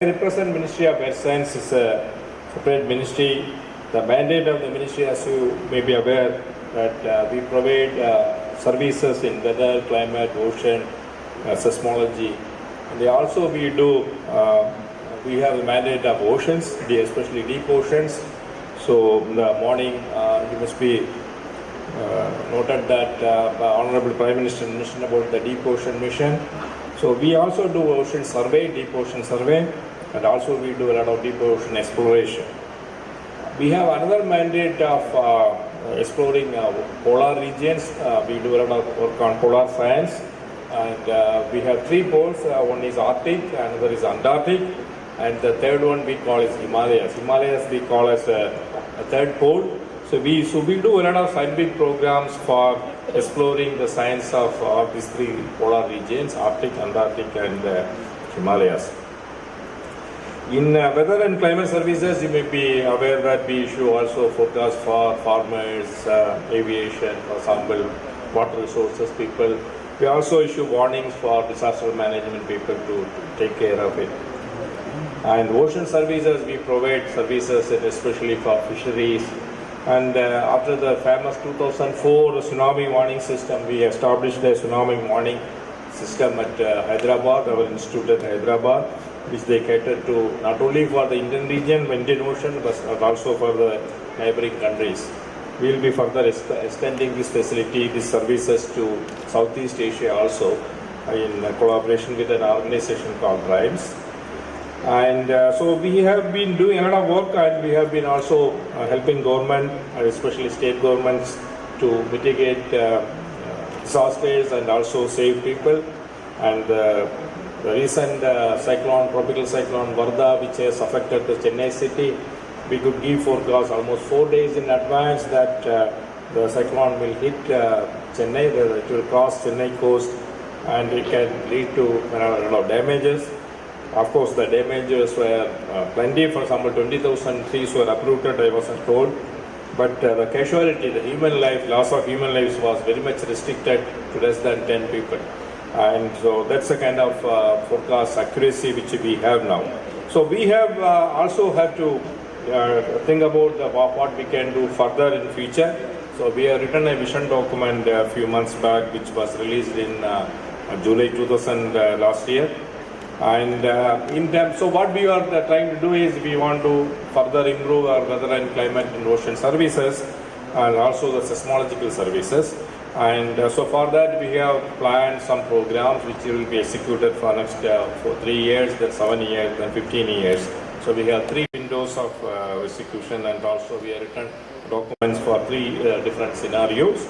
I represent Ministry of S&T. Is a separate ministry. The mandate of the ministry, as you may be aware, that we provide services in weather, climate, ocean, seismology. And also we do, we have the mandate of oceans, especially deep oceans. So in the morning, you must be noted that Honorable Prime Minister mentioned about the deep ocean mission. So we also do ocean survey, deep ocean survey, and also we do a lot of deep ocean exploration. We have another mandate of exploring polar regions. We do a lot of work on polar science, and we have three poles. One is Arctic, another is Antarctic, and the third one we call is Himalayas. Himalayas we call as a third pole. So we do a lot of scientific programs for exploring the science of these three polar regions, Arctic, Antarctic, and Himalayas. In weather and climate services, you may be aware that we issue also forecasts for farmers, aviation, for example, water resources people. We also issue warnings for disaster management people to take care of it. And ocean services, we provide services especially for fisheries. And after the famous 2004 tsunami warning system, we established a tsunami warning system at Hyderabad, our institute at Hyderabad, which they cater to not only for the Indian region, Indian Ocean, but also for the neighboring countries. We will be further extending this facility, these services to Southeast Asia also in collaboration with an organization called RIMES. And so we have been doing a lot of work, and we have been also helping government, especially state governments, to mitigate disasters and also save people. And the recent tropical cyclone Varda, which has affected the Chennai city, we could give forecast almost 4 days in advance that the cyclone will hit Chennai, it will cross Chennai coast, and it can lead to a lot of damages. Of course, the damages were plenty. For example, 20,000 trees were uprooted, I was told. But the casualty, the human life, loss of human lives was very much restricted to less than 10 people. And so that's the kind of forecast accuracy which we have now. So we have also have to think about what we can do further in future. So we have written a vision document a few months back, which was released in July 2000 last year. And so what we are trying to do is we want to further improve our weather and climate and ocean services, and also the seismological services. And so for that we have planned some programs which will be executed for next for 3 years, then 7 years, then 15 years. So we have 3 windows of execution, and also we have written documents for 3 different scenarios.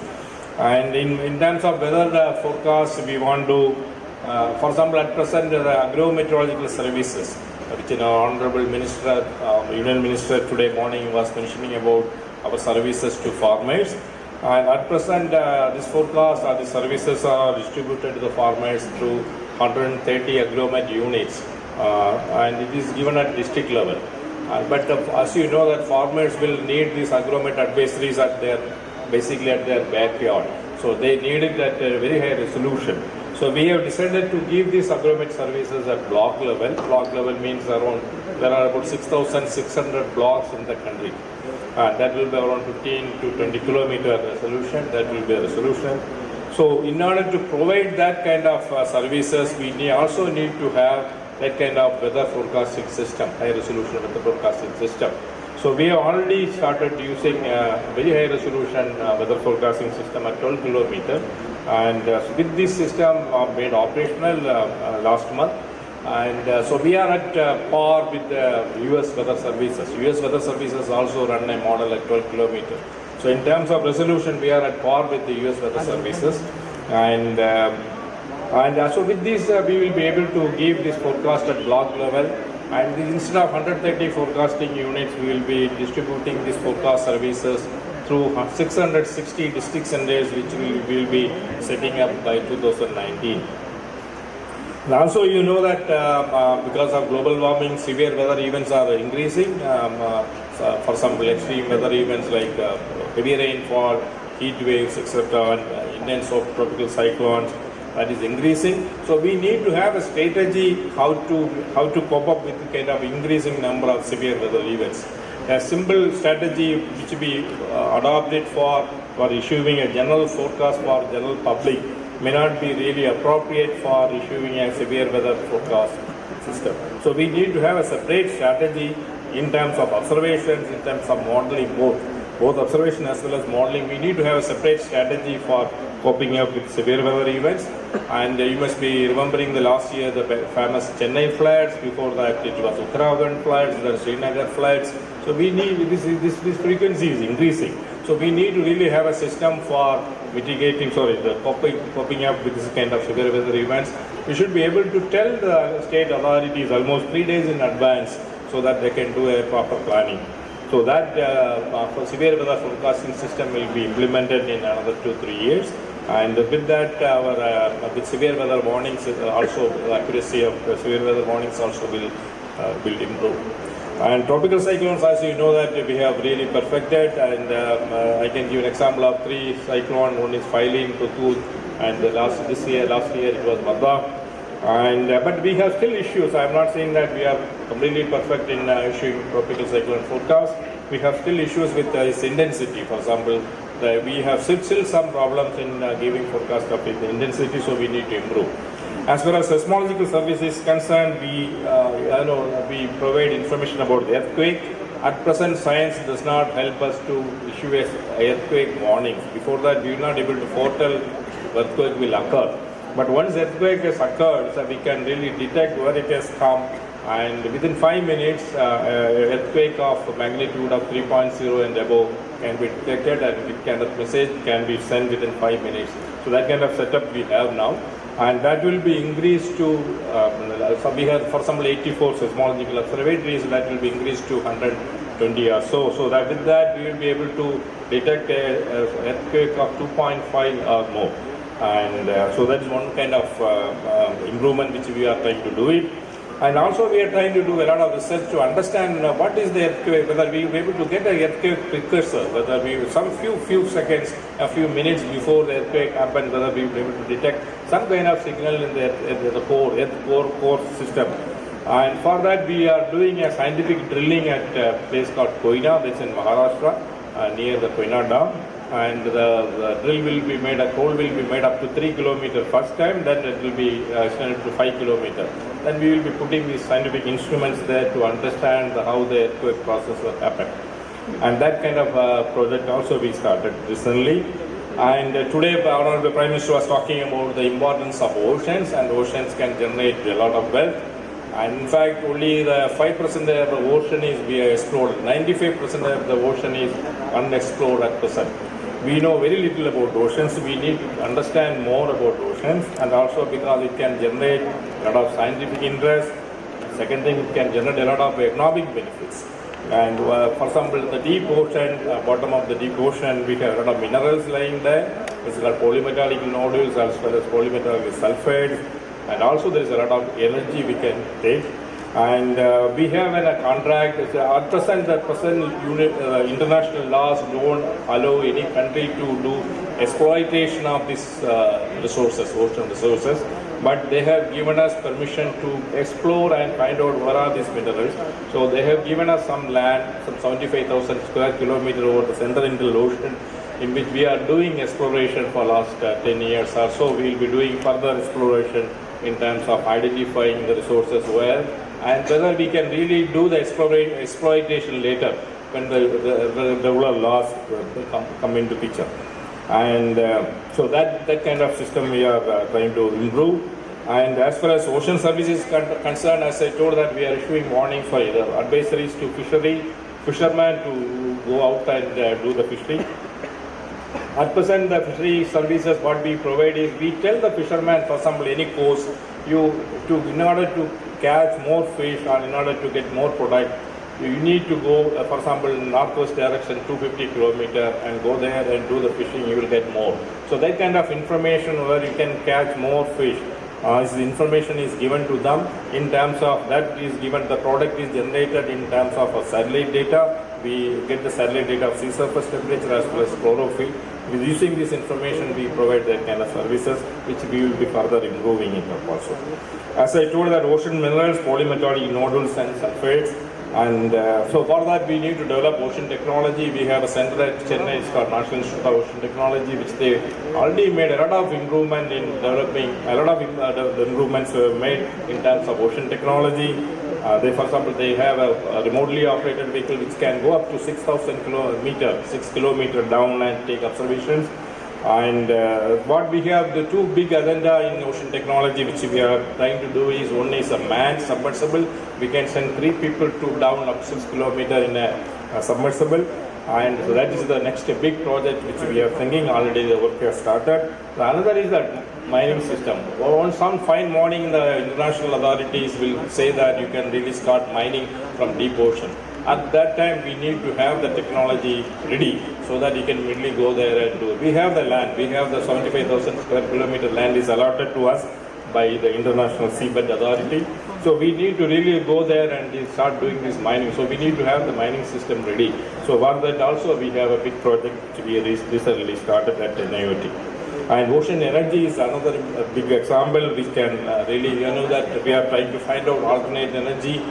And in terms of weather forecast, we want to for example, at present, the agro-meteorological services, which our Honorable Minister, Union Minister today morning was mentioning about our services to farmers. And at present, this forecast or the services are distributed to the farmers through 130 agromet units, and it is given at district level. But as you know, that farmers will need these agromet advisories at basically at their backyard. So they need it at a very high resolution. So we have decided to give these agromet services at block level. Block level means there are about 6,600 blocks in the country. That will be around 15 to 20 kilometer resolution. That will be a resolution. So in order to provide that kind of services, we also need to have that kind of weather forecasting system, high resolution weather forecasting system. So we have already started using a very high resolution weather forecasting system at 12 kilometer. And with this system made operational last month, and so we are at par with the US Weather Services. US Weather Services also run a model at 12 kilometers. So in terms of resolution, we are at par with the US Weather Services, and so with this we will be able to give this forecast at block level. And instead of 130 forecasting units, we will be distributing these forecast services through 660 district centers, which we will be setting up by 2019. And also, you know that because of global warming, severe weather events are increasing. For example, extreme weather events like heavy rainfall, heat waves, etc., intense tropical cyclones, that is increasing. So we need to have a strategy how to cope up with the kind of increasing number of severe weather events. A simple strategy which we adopted for issuing a general forecast for general public may not be really appropriate for issuing a severe weather forecast system. So we need to have a separate strategy in terms of observations, in terms of modeling, both observation as well as modeling. We need to have a separate strategy for coping up with severe weather events. And you must be remembering the last year the famous Chennai floods. Before that it was Uttarakhand floods, the Srinagar floods. So we need this frequency is increasing. So we need to really have a system for mitigating, coping up with this kind of severe weather events. We should be able to tell the state authorities almost 3 days in advance so that they can do a proper planning. So that for severe weather forecasting system will be implemented in another 2-3 years. And with that, with severe weather warnings, also the accuracy of severe weather warnings also will improve. And tropical cyclones, as you know, that we have really perfected, and I can give an example of 3 cyclones. One is Philin, Tutu, and last year it was Mada. And but we have still issues. I am not saying that we are completely perfect in issuing tropical cyclone forecast. We have still issues with its intensity. For example, we have still some problems in giving forecast of its intensity, so we need to improve. As far as seismological service is concerned, we provide information about the earthquake. At present, science does not help us to issue an earthquake warning. Before that, we are not able to foretell earthquake will occur. But once earthquake has occurred, so we can really detect where it has come, and within 5 minutes, earthquake of magnitude of 3.0 and above can be detected, and it kind of message can be sent within 5 minutes. So that kind of setup we have now, and that will be increased to. So we have, for example, 84 seismological observatories. That will be increased to 120 or so. So that with that we will be able to detect a earthquake of 2.5 or more. And so that is one kind of improvement which we are trying to do it. And also we are trying to do a lot of research to understand what is the earthquake, whether we will be able to get an earthquake precursor, whether we some few seconds, a few minutes before the earthquake happens, whether we will be able to detect some kind of signal in the core system. And for that we are doing a scientific drilling at a place called Koina, that's in Maharashtra, near the Koina Dam. And the drill will be made, a hole will be made up to 3 kilometers first time, then it will be extended to 5 kilometers. Then we will be putting these scientific instruments there to understand how the earthquake process will happen. And that kind of project also we started recently. And today our Honorable Prime Minister was talking about the importance of oceans, and oceans can generate a lot of wealth. And in fact, only the 5% of the ocean is being explored. 95% of the ocean is unexplored at present. We know very little about oceans. We need to understand more about oceans, and also because it can generate a lot of scientific interest. Second thing, it can generate a lot of economic benefits. And for example, the deep ocean, bottom of the deep ocean, we have a lot of minerals lying there. This is called polymetallic nodules as well as polymetallic sulfides. And also there is a lot of energy we can take. And we have a contract. At present, international laws don't allow any country to do exploitation of these resources, ocean resources. But they have given us permission to explore and find out where are these minerals. So they have given us some land, some 75,000 square kilometers over the central Indian Ocean, in which we are doing exploration for last 10 years or so. We will be doing further exploration in terms of identifying the resources where, and whether we can really do the exploitation later when the regular laws come into picture. And so that kind of system we are trying to improve. And as far as ocean services concerned, as I told that we are issuing warning for either advisories to fishermen to go out and do the fishing. At present, the fishery services what we provide is we tell the fishermen, for example, any coast, in order to catch more fish or in order to get more product, you need to go, for example, in northwest direction 250 kilometers and go there and do the fishing, you will get more. So that kind of information where you can catch more fish, this information is given to them. In terms of that is given, the product is generated in terms of satellite data. We get the satellite data of sea surface temperature as well as chlorophyll. With using this information, we provide that kind of services, which we will be further improving it also. As I told, that ocean minerals, polymetallic nodules and sulfates, and so for that we need to develop ocean technology. We have a center at Chennai, it's called National Institute of Ocean Technology, which they already made a lot of improvement in developing, a lot of improvements were made in terms of ocean technology. For example, they have a remotely operated vehicle which can go up to 6,000 kilometers, 6 kilometers down and take observations. And what we have, the two big agenda in ocean technology which we are trying to do is, one is a manned submersible. We can send 3 people to down up 6 kilometers in a submersible. And so that is the next big project which we are thinking. Already the work has started. Another is that mining system. On some fine morning, the international authorities will say that you can really start mining from deep ocean. At that time, we need to have the technology ready so that you can immediately go there and do it. We have the land. We have the 75,000 square kilometer land is allotted to us by the International Seabed Authority. So we need to really go there and start doing this mining. So we need to have the mining system ready. So for that also we have a big project which we recently started at NIOT. And ocean energy is another big example which can really, that we are trying to find out alternate energy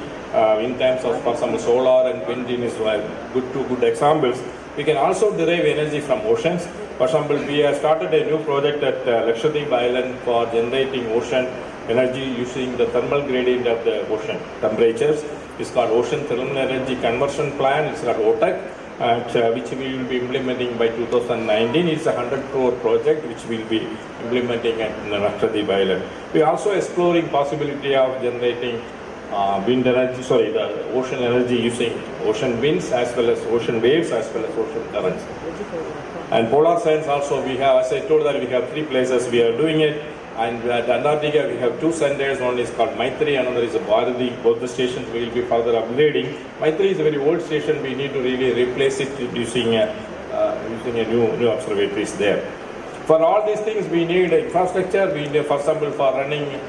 in terms of, for example, solar and wind is two good examples. We can also derive energy from oceans. For example, we have started a new project at Lakshadweep Island for generating ocean energy using the thermal gradient of the ocean temperatures. It's called Ocean Thermal Energy Conversion Plan. It's called OTEC, which we will be implementing by 2019. It's a 100 crore project which we will be implementing at Lakshadweep Island. We are also exploring possibility of generating wind energy, the ocean energy using ocean winds as well as ocean waves as well as ocean currents. And polar science also we have, as I told that we have 3 places we are doing it. And at Antarctica we have 2 centers, one is called Maitri, another is Bharati. Both the stations we will be further upgrading. Maitri is a very old station, we need to really replace it using a new observatories there. For all these things we need infrastructure, we need, for example, for running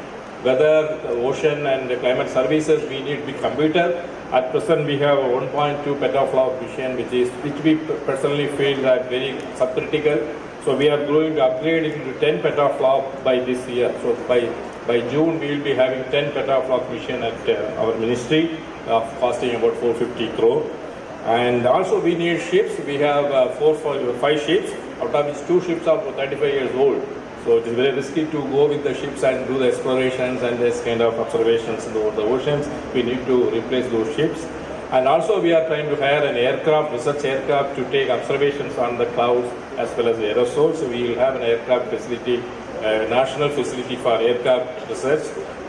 weather, ocean and climate services, we need big computer. At present we have a 1.2 petaflop machine which we personally feel that very subcritical. So we are going to upgrade it to 10 petaflop by this year. So by June we will be having 10 petaflop machine at our ministry, costing about 450 crore. And also we need ships. We have 5 ships, out of which 2 ships are 35 years old. So it is very risky to go with the ships and do the explorations and this kind of observations over the oceans. We need to replace those ships. And also we are trying to hire an aircraft, research aircraft, to take observations on the clouds as well as the aerosols. So we will have an aircraft facility, national facility for aircraft research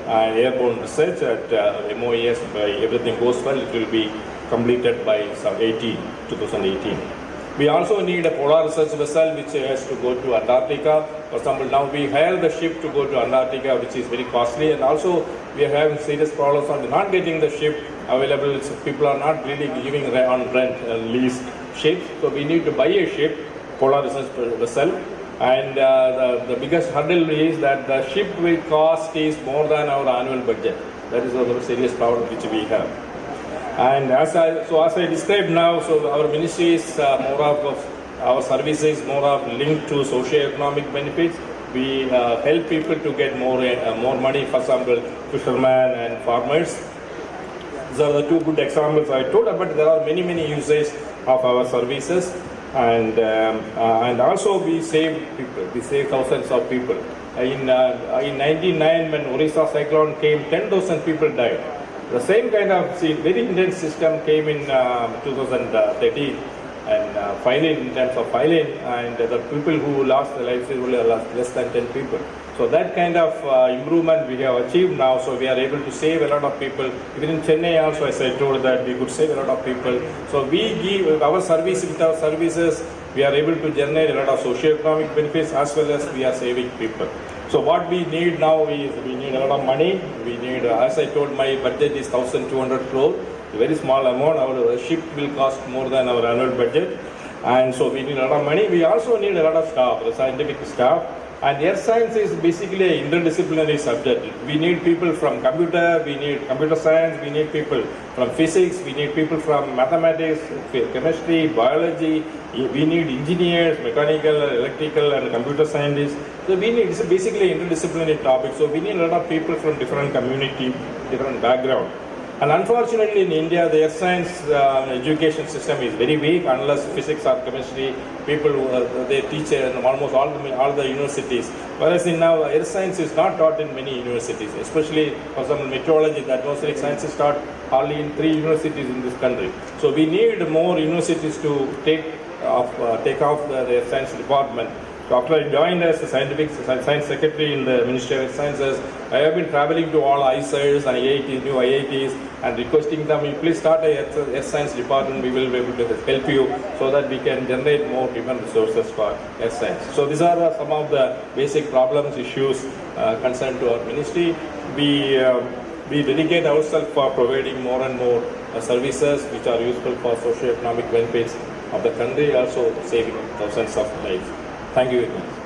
and airborne research at MOES. By everything goes well, it will be completed by 2018. We also need a polar research vessel which has to go to Antarctica. For example, now we hire the ship to go to Antarctica, which is very costly, and also we are having serious problems on not getting the ship available. People are not really giving on rent leased ships, so we need to buy a ship, polar research vessel. And the biggest hurdle is that the ship will cost is more than our annual budget. That is a very serious problem which we have. And as I described now, so our ministry is more of our services more of linked to socio-economic benefits. We help people to get more money, for example, fishermen and farmers. These are the 2 good examples I told, but there are many uses of our services, and also we save people. We save thousands of people. In 1999, when Orissa cyclone came, 10,000 people died. The same kind of very intense system came in 2013, and filing in terms of filing, and the people who lost their lives only lost less than 10 people. So that kind of improvement we have achieved now. So we are able to save a lot of people. Even in Chennai also, as I told that we could save a lot of people. So we give our service, with our services, we are able to generate a lot of socio-economic benefits as well as we are saving people. So what we need now is we need a lot of money. We need, as I told, my budget is 1,200 crore, a very small amount. Our ship will cost more than our annual budget, and so we need a lot of money. We also need a lot of staff, the scientific staff. And earth science is basically an interdisciplinary subject. We need people from computer, we need computer science, we need people from physics, we need people from mathematics, chemistry, biology, we need engineers, mechanical, electrical and computer scientists. So we need, it's basically an interdisciplinary topic. So we need a lot of people from different community, different background. And unfortunately in India, the earth science education system is very weak unless physics or chemistry, people they teach in almost all the universities. Whereas in now, earth science is not taught in many universities, especially for example meteorology, the atmospheric science is taught only in 3 universities in this country. So we need more universities to take off the earth science department. So after I joined as a science secretary in the Ministry of Sciences, I have been traveling to all ICERs and IITs, new IITs, and requesting them, please start a earth science department, we will be able to help you so that we can generate more human resources for earth science. So these are some of the basic problems, issues concerned to our ministry. We dedicate ourselves for providing more and more services which are useful for socio-economic benefits of the country, also saving thousands of lives. Thank you very much.